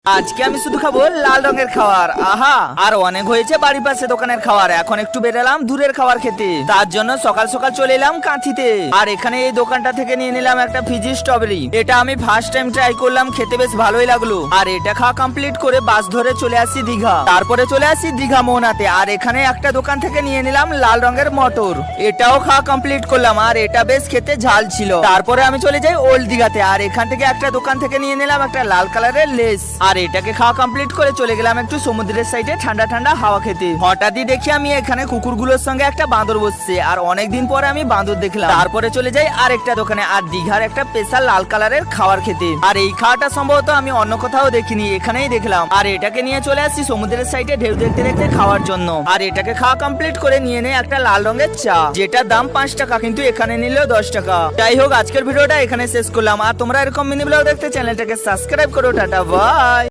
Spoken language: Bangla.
আজকে আমি শুধু খাবো লাল রঙের খাবার। আহা, আর অনেক হয়েছে বাড়ির পাশে দোকানের খাবার, এখন একটু বেরালাম দূরের খাবার খেতে। তার জন্য সকাল সকাল চলে এলাম কাঁথিতে। আর এখানে এই দোকানটা থেকে নিয়ে নিলাম একটা ফিজি স্ট্রবেরি। এটা আমি ফার্স্ট টাইম ট্রাই করলাম, খেতে বেশ ভালোই লাগলো। আর এটা খাওয়া কমপ্লিট করে বাস ধরে চলে আসি দীঘা। তারপরে চলে আসি দীঘা মোহনাতে। আর এখানে একটা দোকান থেকে নিয়ে নিলাম লাল রঙের মটর। এটাও খাওয়া কমপ্লিট করলাম, আর এটা বেশ খেতে ঝাল ছিল। তারপরে আমি চলে যাই ওল্ড দীঘাতে। আর এখান থেকে একটা দোকান থেকে নিয়ে নিলাম একটা লাল কালারের লেস। আর এটাকে খাওয়া কমপ্লিট করে চলে গেলাম একটু সমুদ্রের সাইডে ঠান্ডা ঠান্ডা হাওয়া খেতে। হঠাৎই দেখি আমি এখানে কুকুরগুলোর সঙ্গে একটা বাঁদর বসছে। আর অনেকদিন পরে আমি বাঁদর দেখলাম। তারপরে চলে যাই আরেকটা দোকানে, আর দীঘার একটা স্পেশাল লাল কালারের খাবার খেতে। আর এই খাওয়াটা সম্ভবত আমি অন্য কোথাও দেখিনি, এখানেই দেখলাম। আর এটাকে নিয়ে চলে আসছি সমুদ্রের সাইডে ঢেউ দেখতে দেখতে খাওয়ার জন্য। আর এটাকে খাওয়া কমপ্লিট করে নিয়ে নেই একটা লাল রঙের চা, যেটার দাম 5 টাকা, কিন্তু এখানে নিলেও 10 টাকা। যাই হোক, আজকের ভিডিওটা এখানে শেষ করলাম। আর তোমরা এরকম মিনি ব্লগ দেখতে চ্যানেলটাকে সাবস্ক্রাইব করো। Tata, by.